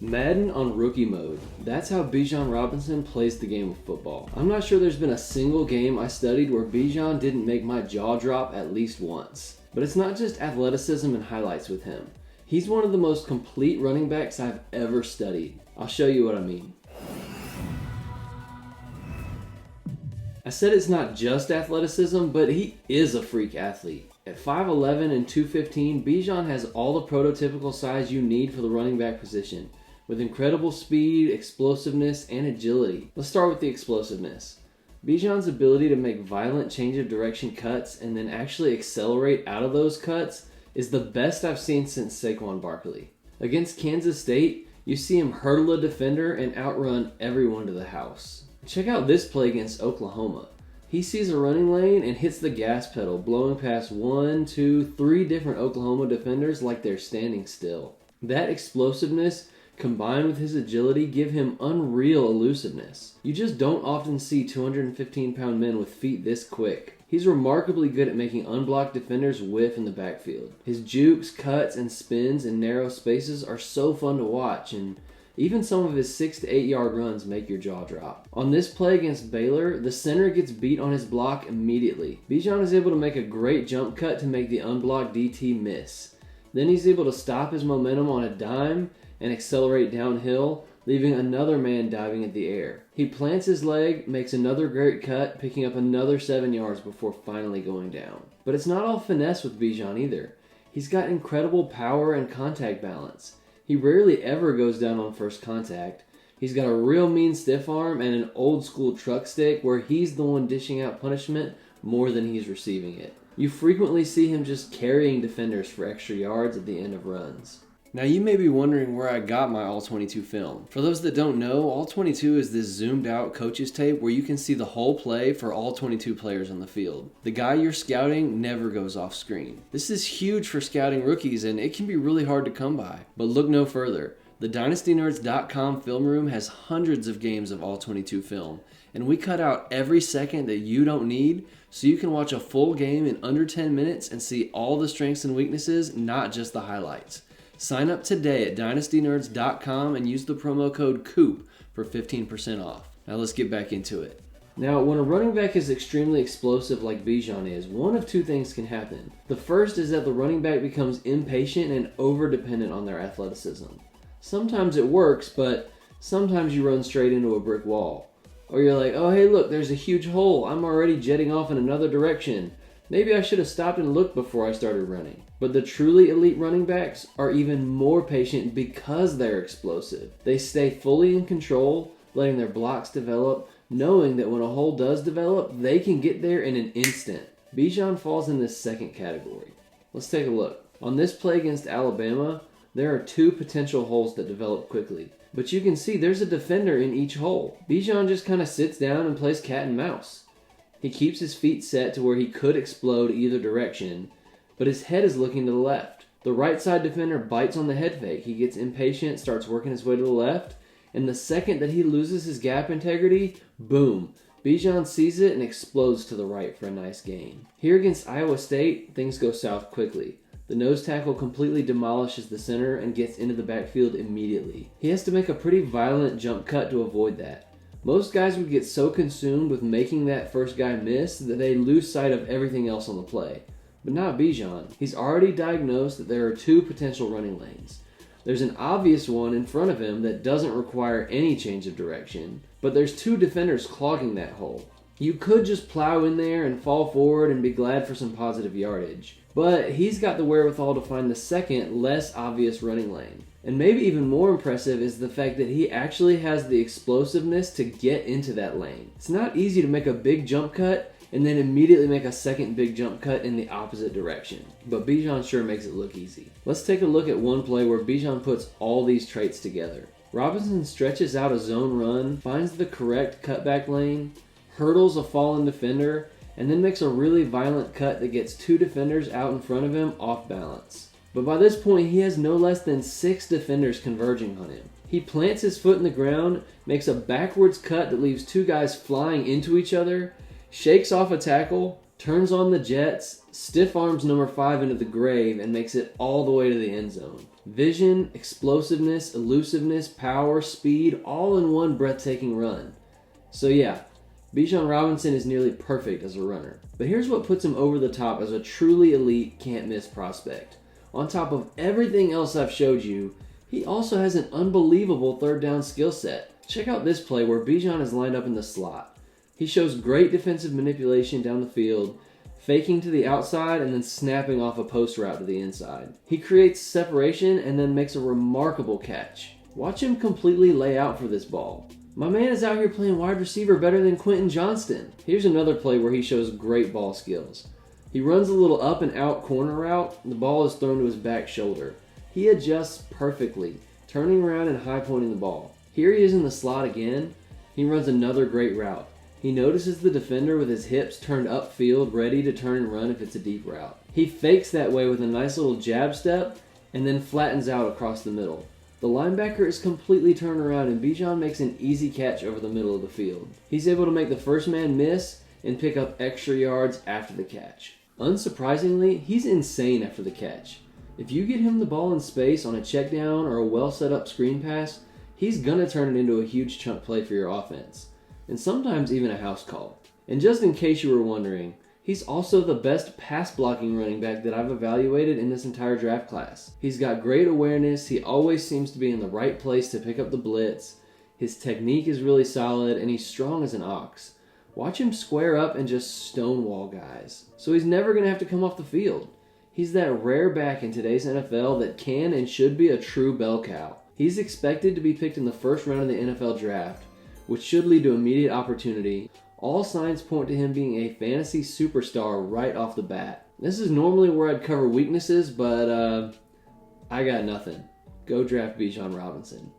Madden on rookie mode. That's how Bijan Robinson plays the game of football. I'm not sure there's been a single game I studied where Bijan didn't make my jaw drop at least once. But it's not just athleticism and highlights with him. He's one of the most complete running backs I've ever studied. I'll show you what I mean. I said it's not just athleticism, but he is a freak athlete. At 5'11 and 215, Bijan has all the prototypical size you need for the running back position, with incredible speed, explosiveness, and agility. Let's start with the explosiveness. Bijan's ability to make violent change of direction cuts and then actually accelerate out of those cuts is the best I've seen since Saquon Barkley. Against Kansas State, you see him hurdle a defender and outrun everyone to the house. Check out this play against Oklahoma. He sees a running lane and hits the gas pedal, blowing past 1, 2, 3 different Oklahoma defenders like they're standing still. That explosiveness combined with his agility give him unreal elusiveness. You just don't often see 215-pound men with feet this quick. He's remarkably good at making unblocked defenders whiff in the backfield. His jukes, cuts, and spins in narrow spaces are so fun to watch, and even some of his 6 to 8 yard runs make your jaw drop. On this play against Baylor, the center gets beat on his block immediately. Bijan is able to make a great jump cut to make the unblocked DT miss. Then he's able to stop his momentum on a dime and accelerate downhill, leaving another man diving at the air. He plants his leg, makes another great cut, picking up another 7 yards before finally going down. But it's not all finesse with Bijan either. He's got incredible power and contact balance. He rarely ever goes down on first contact. He's got a real mean stiff arm and an old school truck stick where he's the one dishing out punishment more than he's receiving it. You frequently see him just carrying defenders for extra yards at the end of runs. Now you may be wondering where I got my All-22 film. For those that don't know, All-22 is this zoomed out coach's tape where you can see the whole play for all 22 players on the field. The guy you're scouting never goes off screen. This is huge for scouting rookies and it can be really hard to come by. But look no further. The DynastyNerds.com film room has hundreds of games of All-22 film, and we cut out every second that you don't need so you can watch a full game in under 10 minutes and see all the strengths and weaknesses, not just the highlights. Sign up today at DynastyNerds.com and use the promo code COOP for 15% off. Now let's get back into it. Now, when a running back is extremely explosive like Bijan is, one of two things can happen. The first is that the running back becomes impatient and over-dependent on their athleticism. Sometimes it works, but sometimes you run straight into a brick wall. Or you're like, oh hey look, there's a huge hole, I'm already jetting off in another direction. Maybe I should have stopped and looked before I started running. But the truly elite running backs are even more patient because they're explosive. They stay fully in control, letting their blocks develop, knowing that when a hole does develop, they can get there in an instant. Bijan falls in this second category. Let's take a look. On this play against Alabama, there are 2 potential holes that develop quickly. But you can see there's a defender in each hole. Bijan just kind of sits down and plays cat and mouse. He keeps his feet set to where he could explode either direction, but his head is looking to the left. The right side defender bites on the head fake. He gets impatient, starts working his way to the left, and the second that he loses his gap integrity, boom, Bijan sees it and explodes to the right for a nice gain. Here against Iowa State, things go south quickly. The nose tackle completely demolishes the center and gets into the backfield immediately. He has to make a pretty violent jump cut to avoid that. Most guys would get so consumed with making that first guy miss that they lose sight of everything else on the play. But not Bijan. He's already diagnosed that there are 2 potential running lanes. There's an obvious one in front of him that doesn't require any change of direction, but there's 2 defenders clogging that hole. You could just plow in there and fall forward and be glad for some positive yardage. But he's got the wherewithal to find the second, less obvious running lane. And maybe even more impressive is the fact that he actually has the explosiveness to get into that lane. It's not easy to make a big jump cut and then immediately make a second big jump cut in the opposite direction. But Bijan sure makes it look easy. Let's take a look at one play where Bijan puts all these traits together. Robinson stretches out a zone run, finds the correct cutback lane, hurdles a fallen defender, and then makes a really violent cut that gets 2 defenders out in front of him off balance. But by this point, he has no less than 6 defenders converging on him. He plants his foot in the ground, makes a backwards cut that leaves 2 guys flying into each other, shakes off a tackle, turns on the jets, stiff arms number 5 into the grave, and makes it all the way to the end zone. Vision, explosiveness, elusiveness, power, speed, all in one breathtaking run. So yeah, Bijan Robinson is nearly perfect as a runner. But here's what puts him over the top as a truly elite, can't-miss prospect. On top of everything else I've showed you, he also has an unbelievable third down skill set. Check out this play where Bijan is lined up in the slot. He shows great defensive manipulation down the field, faking to the outside and then snapping off a post route to the inside. He creates separation and then makes a remarkable catch. Watch him completely lay out for this ball. My man is out here playing wide receiver better than Quentin Johnston. Here's another play where he shows great ball skills. He runs a little up and out corner route, the ball is thrown to his back shoulder. He adjusts perfectly, turning around and high pointing the ball. Here he is in the slot again. He runs another great route. He notices the defender with his hips turned upfield, ready to turn and run if it's a deep route. He fakes that way with a nice little jab step and then flattens out across the middle. The linebacker is completely turned around and Bijan makes an easy catch over the middle of the field. He's able to make the first man miss and pick up extra yards after the catch. Unsurprisingly, he's insane after the catch. If you get him the ball in space on a check down or a well set up screen pass, he's gonna turn it into a huge chunk play for your offense, and sometimes even a house call. And just in case you were wondering, he's also the best pass blocking running back that I've evaluated in this entire draft class. He's got great awareness, he always seems to be in the right place to pick up the blitz, his technique is really solid, and he's strong as an ox. Watch him square up and just stonewall guys. So he's never gonna have to come off the field. He's that rare back in today's NFL that can and should be a true bell cow. He's expected to be picked in the first round of the NFL draft, which should lead to immediate opportunity. All signs point to him being a fantasy superstar right off the bat. This is normally where I'd cover weaknesses, but I got nothing. Go draft Bijan Robinson.